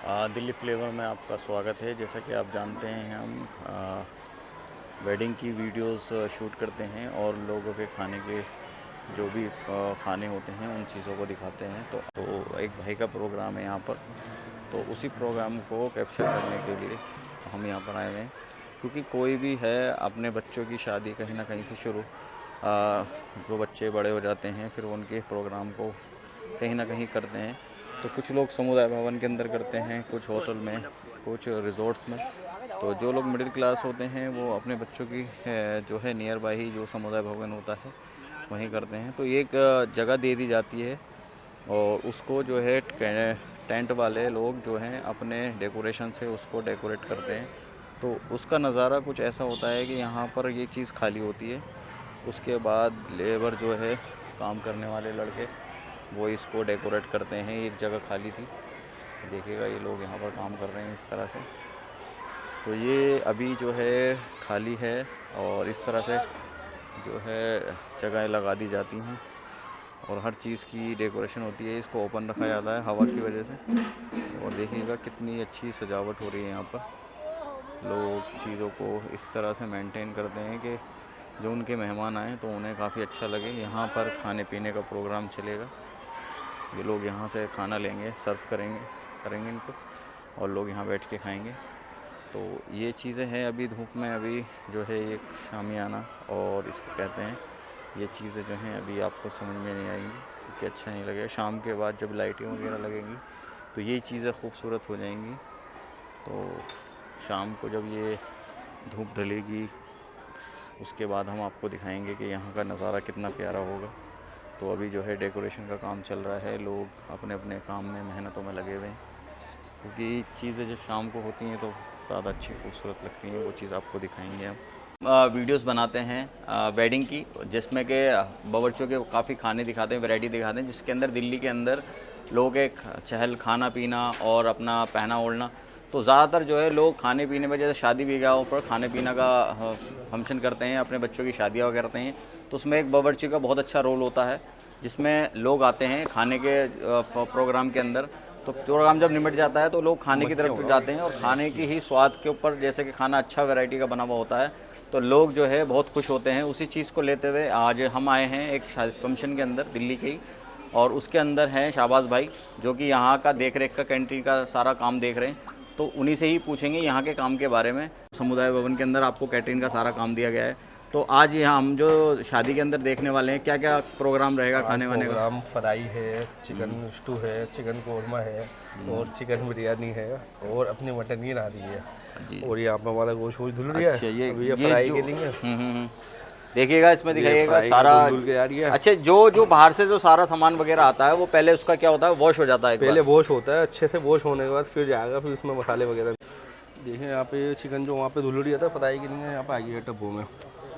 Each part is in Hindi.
दिल्ली फ्लेवर में आपका स्वागत है। जैसा कि आप जानते हैं हम वेडिंग की वीडियोस शूट करते हैं और लोगों के खाने के जो भी खाने होते हैं उन चीज़ों को दिखाते हैं। तो एक भाई का प्रोग्राम है यहाँ पर, तो उसी प्रोग्राम को कैप्चर करने के लिए हम यहाँ पर आए हुए हैं। क्योंकि कोई भी है अपने बच्चों की शादी कहीं ना कहीं से शुरू, जो बच्चे बड़े हो जाते हैं फिर उनके प्रोग्राम को कहीं ना कहीं करते हैं। तो कुछ लोग समुदाय भवन के अंदर करते हैं, कुछ होटल में, कुछ रिज़ॉर्ट्स में। तो जो लोग मिडिल क्लास होते हैं वो अपने बच्चों की जो है नियर बाई ही जो समुदाय भवन होता है वहीं करते हैं। तो एक जगह दे दी जाती है और उसको जो है टेंट वाले लोग जो हैं अपने डेकोरेशन से उसको डेकोरेट करते हैं। तो उसका नज़ारा कुछ ऐसा होता है कि यहाँ पर ये चीज़ खाली होती है, उसके बाद लेबर जो है काम करने वाले लड़के वो इसको डेकोरेट करते हैं। एक जगह खाली थी, देखिएगा ये लोग यहाँ पर काम कर रहे हैं इस तरह से। तो ये अभी जो है खाली है और इस तरह से जो है जगहें लगा दी जाती हैं और हर चीज़ की डेकोरेशन होती है। इसको ओपन रखा जाता है हवा की वजह से। और देखिएगा कितनी अच्छी सजावट हो रही है यहाँ पर। लोग चीज़ों को इस तरह से मेंटेन करते हैं कि जो उनके मेहमान आएँ तो उन्हें काफ़ी अच्छा लगे। यहाँ पर खाने पीने का प्रोग्राम चलेगा, ये लोग यहाँ से खाना लेंगे, सर्व करेंगे इनको और लोग यहाँ बैठ के खाएंगे। तो ये चीज़ें हैं। अभी धूप में अभी जो है एक शामियाना और इसको कहते हैं, ये चीज़ें जो हैं अभी आपको समझ में नहीं आएंगी क्योंकि अच्छा नहीं लगेगा। शाम के बाद जब लाइटें वगैरह लगेंगी तो ये चीज़ें खूबसूरत हो जाएंगी। तो शाम को जब ये धूप ढलेगी उसके बाद हम आपको दिखाएंगे कि यहाँ का नज़ारा कितना प्यारा होगा। तो अभी जो है डेकोरेशन का काम चल रहा है, लोग अपने अपने काम में मेहनतों में लगे हुए हैं क्योंकि चीज़ें जब शाम को होती हैं तो ज़्यादा अच्छी खूबसूरत लगती हैं। वो चीज़ आपको दिखाएंगे हम। वीडियोस बनाते हैं वेडिंग की, जिसमें कि बावर्चियों के काफ़ी खाने दिखाते हैं, वैरायटी दिखाते हैं, जिसके अंदर दिल्ली के अंदर लोग एक चहल खाना पीना और अपना पहना ओढ़ना। तो ज़्यादातर जो है लोग खाने पीने में, जैसे शादी विवाहों पर खाने पीने का फंक्शन करते हैं, अपने बच्चों की शादियाँ वगैरह करते हैं, तो उसमें एक बावर्ची का बहुत अच्छा रोल होता है जिसमें लोग आते हैं खाने के प्रोग्राम के अंदर। तो प्रोग्राम जब निमट जाता है तो लोग खाने की तरफ जाते हैं और खाने की ही स्वाद के ऊपर, जैसे कि खाना अच्छा वैरायटी का बना हुआ होता है तो लोग जो है बहुत खुश होते हैं। उसी चीज़ को लेते हुए आज हम आए हैं एक फंक्शन के अंदर दिल्ली के ही, और उसके अंदर हैं शाहबाज भाई जो कि यहाँ का देख रेख का कैंटीन का सारा काम देख रहे हैं। तो उन्हीं से ही पूछेंगे यहाँ के काम के बारे में। समुदाय भवन के अंदर आपको कैटरिंग का सारा काम दिया गया है। तो आज यहाँ हम जो शादी के अंदर देखने वाले हैं, क्या क्या प्रोग्राम रहेगा खाने वाने का? प्रोग्राम फ्राई है, चिकन स्टू है, चिकन कोरमा है और चिकन बिरयानी है और अपनी मटन की नारी है जी। और यहाँ पर हमारा गोश्त धुल रही है। अच्छा, ये फ्राई जो के लिए देखिएगा, इसमें दिखाइएगा सारा। धुल के आ रही है। अच्छा, जो बाहर से जो सारा सामान वगैरह आता है वो पहले उसका क्या होता है, वॉश हो जाता है? पहले वॉश होता है, अच्छे से वॉश होने के बाद फिर जाएगा, फिर उसमें मसाले वगैरह। देखिए यहाँ पे चिकन जो वहाँ पे धुल रही था फ्राई के लिए, यहाँ पे आ गया है टब्बो में।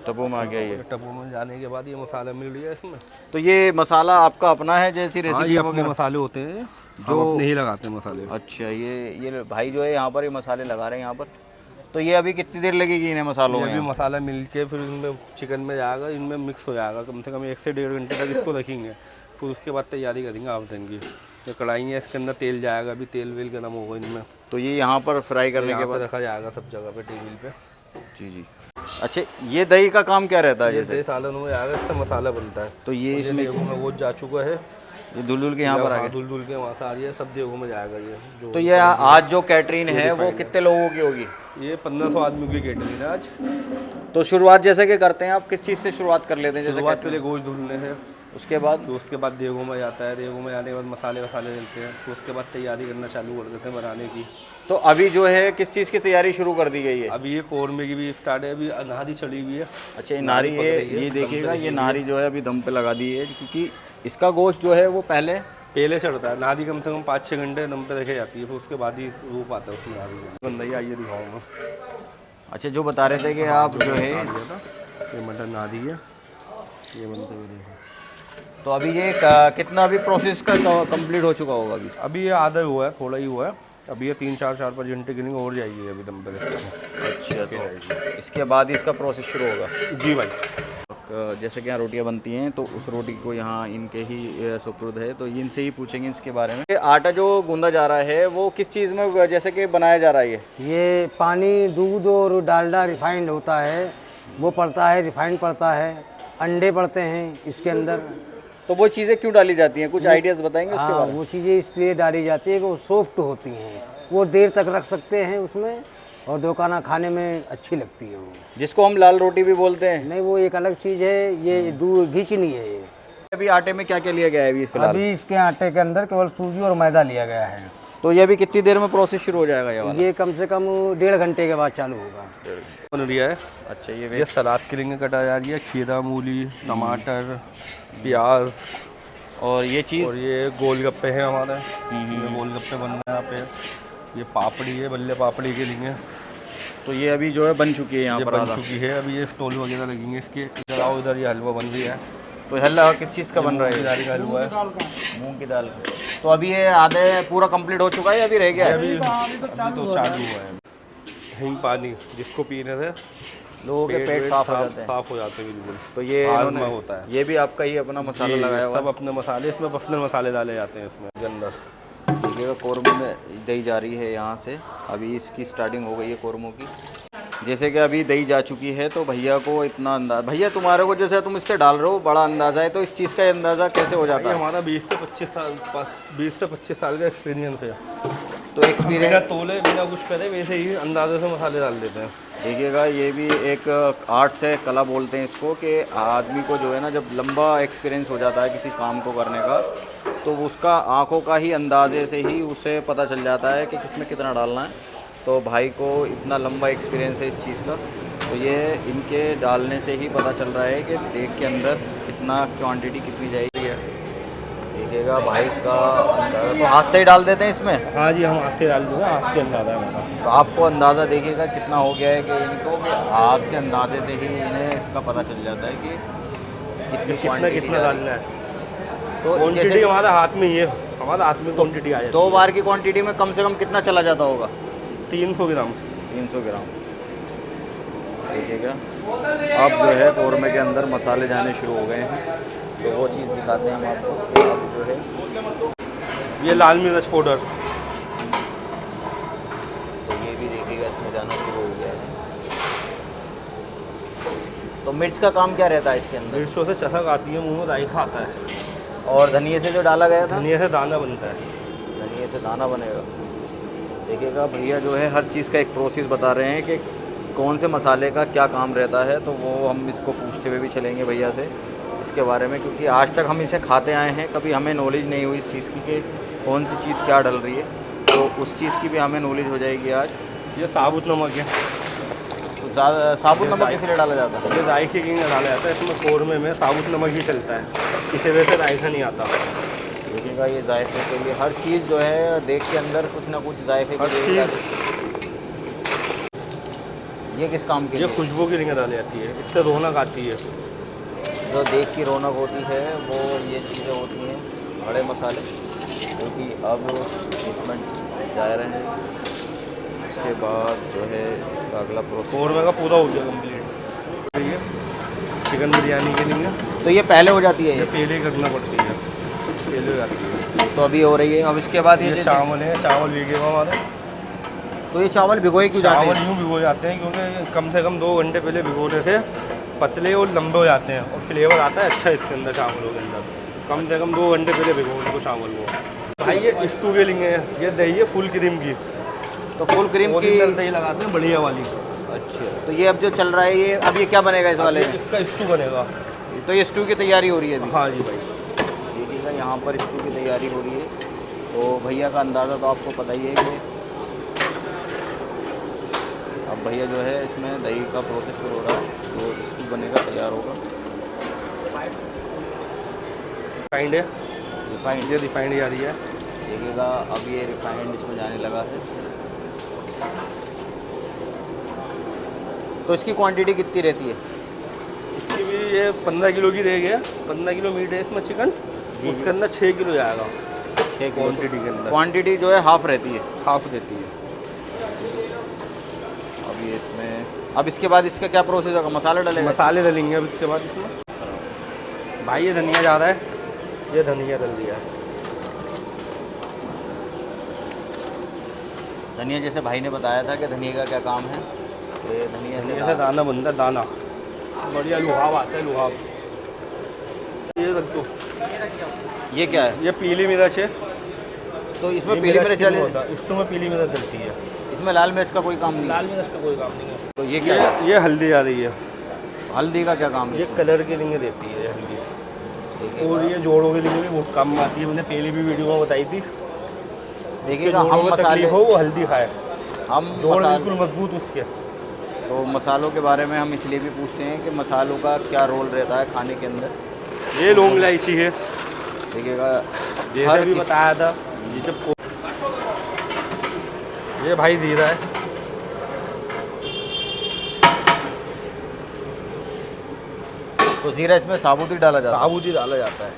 टब्बो में आ गया ये। टब्बो में जाने के बाद ये मसाला मिल रही है इसमें। तो ये मसाला आपका अपना है, जैसी रेसिपी अपने मसाले होते हैं जो नहीं लगाते मसाले। अच्छा, ये भाई जो है यहाँ पर ये मसाले लगा रहे हैं यहाँ पर। तो ये अभी कितनी देर लगेगी इन्हें मसालों में? अभी मसाला मिल के फिर इनमें चिकन में जाएगा, इनमें मिक्स हो जाएगा। कम से कम 1 से 1.5 घंटे तक इसको रखेंगे, फिर उसके बाद तैयारी करेंगे आफ्टरनून की। जो कढ़ाई है इसके अंदर तेल जाएगा, अभी तेल वेल गर्म होगा इनमें। तो ये यहाँ पर फ्राई करने के बाद रखा जाएगा सब जगह पे टेबल पे। जी। अच्छा, ये दही का काम क्या रहता है? जैसे सालन में आएगा, इसका मसाला बनता है। तो ये इसमें वो जा चुका है, ये धुल के यहाँ पर आ गया, धुल के वहाँ से आ रही है, सब देवों में जाएगा ये जो। तो ये आज जो कैटरिंग है वो कितने लोगों की होगी? ये 1500 आदमी की कैटरिंग है आज। तो शुरुआत जैसे कि करते हैं आप, किस चीज़ से शुरुआत कर लेते हैं? जैसे पहले गोश्त धुलने से, उसके बाद देगों में जाता है, देगों में जाने के बाद मसाले डलते हैं, तो उसके बाद तैयारी करना चालू कर देते हैं बनाने की। तो अभी जो है किस चीज़ की तैयारी शुरू कर दी गई है? अभी ये कोरमे की भी स्टार्ट है, अभी नारी चढ़ी हुई है। अच्छा, ये नारी है, ये देखिएगा, ये नारी जो है अभी दम पे लगा दी है क्योंकि इसका गोश्त जो है वो पहले चढ़ता है। नारी कम से कम 5-6 घंटे दम पे रखे जाती है, फिर उसके बाद ही रूप आता है उसमें नारी का। बंदा आइए दिखाऊंगा। अच्छा, जो बता रहे थे कि आप जो है ये मटन नारी है, ये बनते हुए देखो। तो अभी ये कितना अभी प्रोसेस का कंप्लीट हो चुका होगा? अभी ये आधा हुआ है, थोड़ा ही हुआ है। अभी ये 3-4 घंटे गिनेंगे और जाएगी अभी दम पे। अच्छा, तो इसके बाद इसका प्रोसेस शुरू होगा। जी भाई। जैसे कि यहाँ रोटियाँ बनती हैं तो उस रोटी को यहाँ इनके ही सुपुर्द है, तो इनसे ही पूछेंगे इसके बारे में। आटा जो गूंदा जा रहा है वो किस चीज़ में जैसे कि बनाया जा रहा है? ये पानी, दूध और डालडा रिफाइंड होता है, वो पड़ता है, रिफाइंड पड़ता है, अंडे पड़ते हैं इसके अंदर। तो वो चीज़ें क्यों डाली जाती हैं, कुछ आइडियाज़ बताएंगे उसके हाँ, बारे में? वो चीज़ें इसलिए डाली जाती है कि वो सॉफ्ट होती हैं, वो देर तक रख सकते हैं उसमें, और दोकाना खाने में अच्छी लगती है वो। जिसको हम लाल रोटी भी बोलते हैं। नहीं, वो एक अलग चीज़ है, ये दूध घी चीनी है ये। अभी आटे में क्या क्या लिया गया है अभी फिलहाल? अभी इसके आटे के अंदर केवल सूजी और मैदा लिया गया है। तो ये अभी कितनी देर में प्रोसेस शुरू हो जाएगा ये वाला? ये कम से कम 1.5 घंटे के बाद चालू होगा। बन रही है। अच्छा, ये सलाद के लिए कटा जा रही है, खीरा, मूली, टमाटर, प्याज, और ये चीज़, और ये गोलगप्पे हैं हमारे। ये गोलगप्पे बन रहे हैं यहाँ पे। ये पापड़ी है, बल्ले पापड़ी के लिए। तो ये अभी जो है बन चुकी है यहाँ ये पर बन आधा। चुकी है। अभी ये स्टॉल वगैरह लगेंगे इसके। इधर आओ, इधर ये हलवा बन रही है। तो हलवा किस चीज़ का बन रहा है? दाल का हलवा है, मूंग की दाल का। तो अभी ये आधे पूरा कंप्लीट हो चुका है या अभी रह गया है? अभी तो चालू हुआ है। हिंग पानी जिसको पीने से लोगों के पेट साफ हो जाते हैं। साफ हो जाते हैं बिल्कुल। तो ये हाजमा होता है। ये भी आपका ही अपना मसाला लगाया हुआ सब अपने मसाले, इसमें पर्सनल मसाले डाले जाते हैं इसमें के अंदर। देखिएगा कौरमे में दही जा रही है यहाँ से, अभी इसकी स्टार्टिंग हो गई है कौरमों की। जैसे कि अभी दही जा चुकी है तो भैया को इतना अंदाज़ा, भैया तुम्हारे को जैसे तुम इससे डाल रहे हो बड़ा अंदाज़ा है, तो इस चीज़ का अंदाज़ा कैसे हो जाता है? हमारा 20 से 25 साल का एक्सपीरियंस है। तो एक्सपीरियंस बिना तोले बिना कुछ करे वैसे ही अंदाजे से मसाले डाल देते हैं। देखिएगा ये भी एक आर्ट से कला बोलते हैं इसको, कि आदमी को जो है ना, जब लंबा एक्सपीरियंस हो जाता है किसी काम को करने का, तो उसका आंखों का ही अंदाजे से ही उसे पता चल जाता है कि किसमें कितना डालना है। तो भाई को इतना लंबा एक्सपीरियंस है इस चीज़ का, तो ये इनके डालने से ही पता चल रहा है कि देख के अंदर कितना क्वांटिटी कितनी जाएगी है। देखिएगा भाई का अंदाज़ा, तो हाथ से ही डाल देते हैं इसमें? हाँ जी, हम हाथ से डाल देंगे, हाथ से अंदाजा है हमारा। तो आपको अंदाज़ा देखिएगा कितना हो गया है कि इनको कि हाथ के अंदाजे से ही इन्हें इसका पता चल जाता है कि कितनी क्वांटिटी कितना डालना है। तो क्वांटिटी जैसे हमारा हाथ में ही है, हमारा हाथ में क्वांटिटी आ जाती है। 2 बार की क्वांटिटी में कम से कम कितना चला जाता होगा? 300 ग्राम। 300 ग्राम। देखिएगा अब जो है कौरमे के अंदर मसाले जाने शुरू हो गए हैं, तो वो चीज़ दिखाते हैं हम आपको। अब जो है ये लाल मिर्च पाउडर, तो ये भी देखिएगा इसमें जाना शुरू हो गया है। तो मिर्च का काम क्या रहता है इसके अंदर? मिर्चों से चसक आती है, मुंह में जायका आता है। और धनिए से जो डाला गया था? धनिया से दाना बनता है। धनिए से दाना बनेगा। देखिएगा भैया जो है हर चीज़ का एक प्रोसेस बता रहे हैं कि कौन से मसाले का क्या काम रहता है, तो वो हम इसको पूछते हुए भी चलेंगे भैया से इसके बारे में, क्योंकि आज तक हम इसे खाते आए हैं, कभी हमें नॉलेज नहीं हुई इस चीज़ की कि कौन सी चीज़ क्या डल रही है, तो उस चीज़ की भी हमें नॉलेज हो जाएगी आज। ये साबुत नमक है। तो ज़्यादा साबुत नमक इसलिए डाला जाता है? ये जायके के लिए डाला जाता है, इसमें कौरमे में साबुत नमक ही चलता है, इसी वजह से जायका नहीं आता। देखिएगा ये जायके के लिए हर चीज़ जो है देख के अंदर कुछ ना कुछ जायके के लिए। ये किस काम के ये लिए? खुशबू की रिंग डाली जाती है, इससे रौनक आती है। जो देख की रौनक होती है वो ये चीज़ें होती हैं, बड़े मसाले, जो कि अब इसमें जा रहे हैं। इसके बाद जो है इसका अगला प्रोसेस कौरमे का पूरा हो गया कंप्लीट। ये चिकन बिरयानी के लिए तो ये पहले हो जाती है ये पहले ही करना पड़ती है, पहले हो जाती है। तो अभी हो रही है। अब इसके बाद ये चावल है, चावल भिगे हुए हमारे। तो ये चावल भिगोए क्यों जाते चावल हैं? यूँ भिगो जाते हैं क्योंकि कम से कम 2 घंटे पहले भिगोने से पतले और लंबे हो जाते हैं, और फ्लेवर आता है अच्छा इसके अंदर, चावलों के अंदर। कम से कम 2 घंटे पहले भिगोने को चावल को। भाई ये स्टू के लिए ये दही है फुल क्रीम की, तो फुल क्रीम की दही लगाते हैं बढ़िया वाली। अच्छा, तो ये अब जो चल रहा है ये अब ये क्या बनेगा इस वाले में? इसका स्टू बनेगा। तो ये स्टू की तैयारी हो रही है अभी? हाँ जी भाई, देखिएगा यहाँ पर स्टू की तैयारी हो रही है। तो भैया का अंदाज़ा तो आपको पता ही है कि अब भैया जो है इसमें दही का प्रोसेस शुरू हो रहा है, तो स्टू बनेगा, तैयार होगा। रिफाइंड है, रिफाइंड, ये रिफाइंड जा रही है। देखिएगा अब ये रिफाइंड इसमें जाने लगा है। तो इसकी क्वांटिटी कितनी रहती है? इसकी भी ये 15 किलो की रहेगी। 15 किलो मीट है इसमें चिकन, उसके अंदर 6 किलो जाएगा। एक क्वांटिटी के अंदर क्वांटिटी जो है हाफ रहती है। हाफ देती है। अब ये इसमें, अब इसके बाद इसका क्या प्रोसेस होगा? मसाले डलेगा? मसाले डलेंगे अब इसके बाद इसमें। भाई ये धनिया ज़्यादा है, ये धनिया डल दिया है। धनिया जैसे भाई ने बताया था कि धनिया का क्या काम है, तो ये धनिया से दाना बनता है, दाना बढ़िया लुहाव आता है, लुहाव। ये रख दो। ये क्या है? ये पीली मिर्च है। तो इसमें पीली मिर्च डाली, इसमें पीली मिर्च डलती है। इसमें लाल मिर्च का कोई काम नहीं? लाल मिर्च का कोई काम नहीं है। तो ये क्या है? ये हल्दी आ रही है। हल्दी का क्या काम है? ये कलर के लिए देती है हल्दी, और ये जोड़ों के लिए भी बहुत काम में आती है। मैंने पहले भी वीडियो में बताई थी। देखिएगा, हम मसाले हो वो हल्दी खाए, हम जोड़ बिल्कुल मजबूत उसके। तो मसालों के बारे में हम इसलिए भी पूछते हैं कि मसालों का क्या रोल रहता है खाने के अंदर। ये लौंग इलायची है, देखिएगा जैसे भी बताया था। ये भाई जीरा है। तो जीरा इसमें साबुत ही डाला जाता है? साबुत ही डाला जाता है।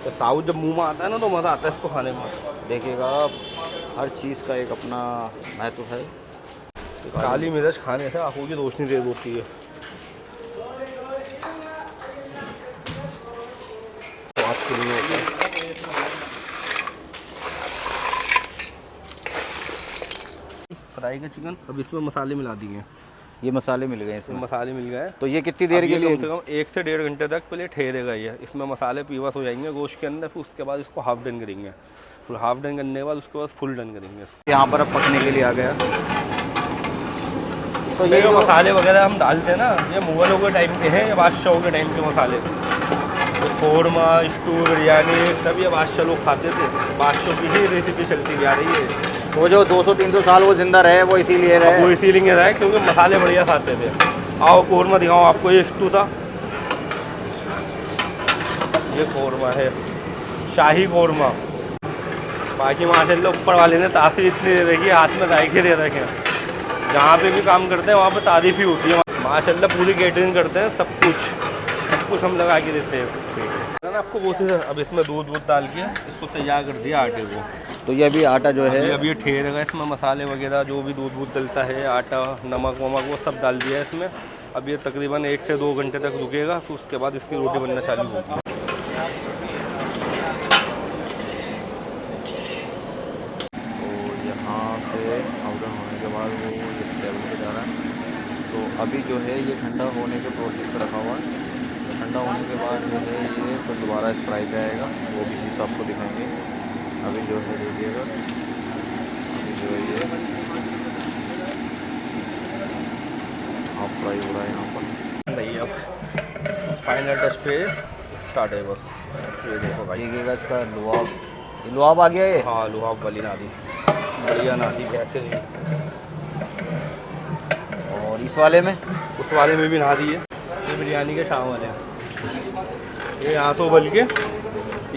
तो साबुत जब मुंह में आता है ना तो मज़ा आता है इसको खाने में। देखिएगा, हर चीज़ का एक अपना महत्व है। काली मिर्च खाने से आंखों की रोशनी तेज होती है। स्वाद के लिए होता है। फ्राई का चिकन अब इसमें मसाले मिला दिए। ये मसाले मिल गए इसमें? मसाले मिल गए। तो ये कितनी देर के लिए? कम से कम 1 से 1.5 घंटे तक पहले ठहरेगा ये। इसमें मसाले पीवस हो जाएंगे गोश्त के अंदर, फिर उसके बाद इसको हाफ डन करेंगे। फिर हाफ डन करने के बाद उसके बाद फुल डन करेंगे। यहाँ पर अब पकने के लिए आ गया। तो ये जो मसाले वगैरह हम डालते हैं ना, ये मुगलों के टाइम के हैं, ये बादशाहों के टाइम के मसाले। तो कौरमा, स्टू, बिरयानी सब ये बादशाह लोग खाते थे। बादशाह की ही रेसिपी चलती जा रही है। वो जो 200-300 साल वो जिंदा रहे, वो इसीलिए रहे। वो इसीलिए रहा है क्योंकि मसाले बढ़िया खाते थे। आओ कौरमा दिखाऊँ आपको। ये स्टू था, ये कौरमा है, शाही कौरमा। बाकी माशाल्लाह ऊपर वाले ने तासीर इतनी दे रखी है, हाथ में जायके दे रखे हैं। जहाँ पे भी काम करते हैं वहाँ पे तारीफ ही होती है माशाल्लाह। पूरी कैटरिंग करते हैं, सब कुछ हम लगा के देते हैं ना आपको। वो थी अब इसमें दूध डाल के इसको तैयार कर दिया आटे को। तो ये अभी आटा जो है अब ये ठहरेगा, इसमें मसाले वगैरह जो भी दूध डलता है, आटा, नमक वमक वो सब डाल दिया है इसमें। अब ये तकरीबन 1 से 2 घंटे तक रुकेगा, फिर उसके बाद इसकी रोटी बनना चालू होगी। होने के बाद वो इस लेवल पे जा रहा है। तो अभी जो है ये ठंडा होने के प्रोसेस पर रखा हुआ है। तो ठंडा होने के बाद जो है ये तो दोबारा फ्राई पे आएगा, वो भी चीज़ आपको दिखाएंगे। अभी जो है देखिएगा, अभी जो है ये हाफ फ्राई हो रहा है यहाँ पर। नहीं अब फाइनल टच पे स्टार्ट है बस। ये देखो भाई, देखिएगा इसका लुआब आ गया है। हाँ, लुआब वाली नादी, बढ़िया नादी कहते हैं। और इस वाले में, उस वाले में भी नादी है। ये बिरयानी के चावल हैं, ये यहाँ तो बल्कि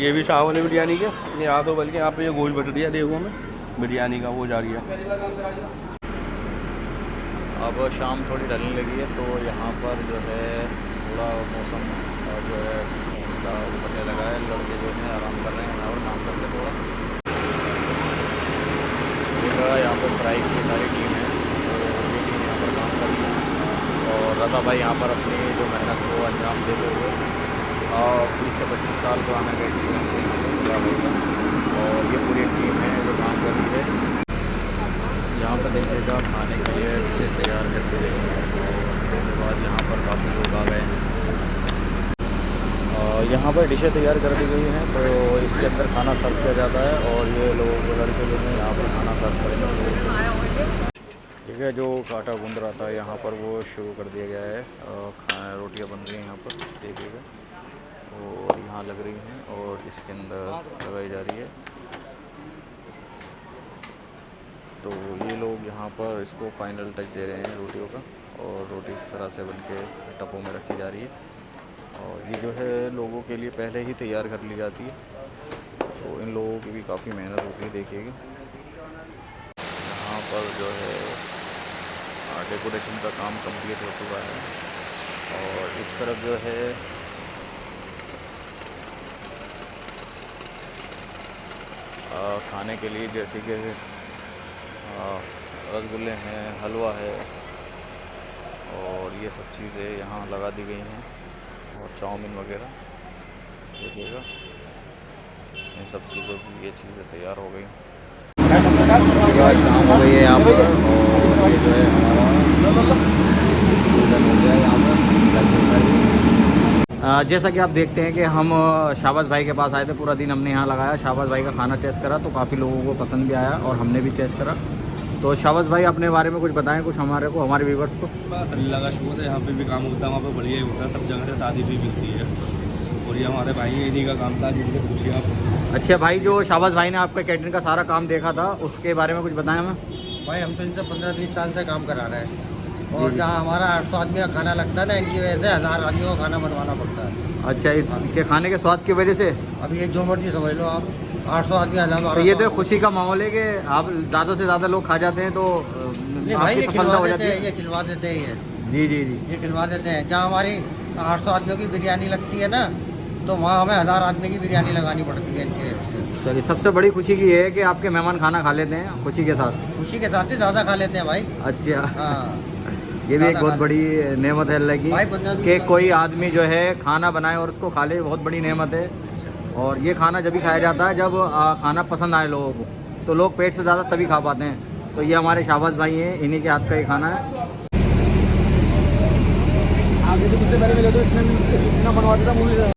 ये भी चावल है बिरयानी के। ये यहाँ तो बल्कि यहाँ पे ये गोल बटरिया देखो हमें बिरयानी का वो जा रही है। अब शाम थोड़ी ढलने लगी है, तो यहाँ पर जो है थोड़ा मौसम जो है बनने लगा है। लड़के जो हैं आराम कर रहे हैं और काम करते थोड़ा। यहाँ पर फ्राई की सारी टीम है, तो ये टीम यहाँ पर काम कर रही है। और रज़ा भाई यहाँ पर अपनी जो मेहनत को अंजाम देते हुए 20 से 25 साल पुराना का एक्सपीरियंस है यहाँ पर रज़ा भाई का। और ये पूरी टीम है जो काम कर रही है। यहाँ पर देखिएगा खाने के लिए डिशेज तैयार करते रहेंगे। उसके बाद यहाँ पर काफ़ी लोग आ गए हैं। यहाँ पर डिशें तैयार कर दी गई हैं, तो इसके अंदर खाना सर्व किया जाता है। और ये लोग लड़के लोग हैं यहाँ पर खाना सर्व करेंगे। ठीक है, जो काटा गूंद रहा था यहाँ पर वो शुरू कर दिया गया है। खाना रोटियाँ बन रही हैं यहाँ पर देखिएगा, और यहाँ लग रही हैं और इसके अंदर लगाई जा रही है। तो ये लोग यहाँ पर इसको फाइनल टच दे रहे हैं रोटियों का, और रोटी इस तरह से बन के टपों में रखी जा रही है। और ये जो है लोगों के लिए पहले ही तैयार कर ली जाती है। तो इन लोगों की भी काफ़ी मेहनत होती है। देखिएगा यहाँ पर जो है डेकोरेशन का काम कंप्लीट हो चुका है। और इस तरफ जो है खाने के लिए, जैसे कि रसगुल्ले हैं, हलवा है और ये सब चीज़ें यहाँ लगा दी गई हैं, और चाउमीन वगैरह देखिएगा, इन सब चीज़ों की ये चीज़ें तैयार हो गई। शाम हो गई है यहाँ पर, और ये जो है हमारा जैसा कि आप देखते हैं कि हम शाबाश भाई के पास आए थे, पूरा दिन हमने यहाँ लगाया, शाबाश भाई का खाना टेस्ट करा तो काफ़ी लोगों को पसंद भी आया और हमने भी टेस्ट करा। तो शाबाश भाई अपने बारे में कुछ बताएं, कुछ हमारे को, हमारे व्यूवर्स को। बस अल्लाह का शुक्र है, यहाँ पे भी काम होता है, वहाँ पे बढ़िया ही होता है, सब जगह से शादी भी मिलती है और ये हमारे भाई इन्हीं का काम था जिनसे पूछिए आप। अच्छा भाई, जो शाबाश भाई ने आपका कैटरिंग का सारा काम देखा था उसके बारे में कुछ बताएं हमें। भाई हम तो इनसे 15-20 साल से काम करा रहे हैं, और जहाँ हमारा 800 आदमी का खाना लगता है ना, इनकी वजह से 1000 आदमियों का खाना बनवाना पड़ता है। अच्छा, इसके खाने के स्वाद की वजह से? अब ये जो मर्जी समझ लो आप, 800 आदमी 1000। तो ये तो खुशी का माहौल है कि आप ज़्यादा से ज़्यादा लोग खा जाते हैं तो नहीं भाई, ये सफलता खिलवा हो देते जाती हैं, है। ये खिलवा देते हैं, जी जी जी। ये खिलवा देते हैं। जहाँ हमारी 800 आदमियों की बिरयानी लगती है ना, तो वहाँ हमें 1000 आदमी की बिरयानी लगानी पड़ती है इनके से। चलिए, सबसे बड़ी खुशी की ये है कि आपके मेहमान खाना खा लेते हैं खुशी के साथ। खुशी के साथ ही ज़्यादा खा लेते हैं भाई। अच्छा, हाँ, ये भी एक ज़्यादा बहुत खा बड़ी नेमत है अल्लाह की भाई 15-20 कि साल कोई आदमी जो है खाना बनाए और उसको खा ले, बहुत बड़ी नेमत है। और ये खाना जब भी खाया जाता है जब खाना पसंद आए लोगों को, तो लोग पेट से ज़्यादा तभी खा पाते हैं। तो ये हमारे शाबाश भाई हैं, इन्हीं के हाथ का ये खाना है। आगे तो मुझसे पहले इतना बनवा देता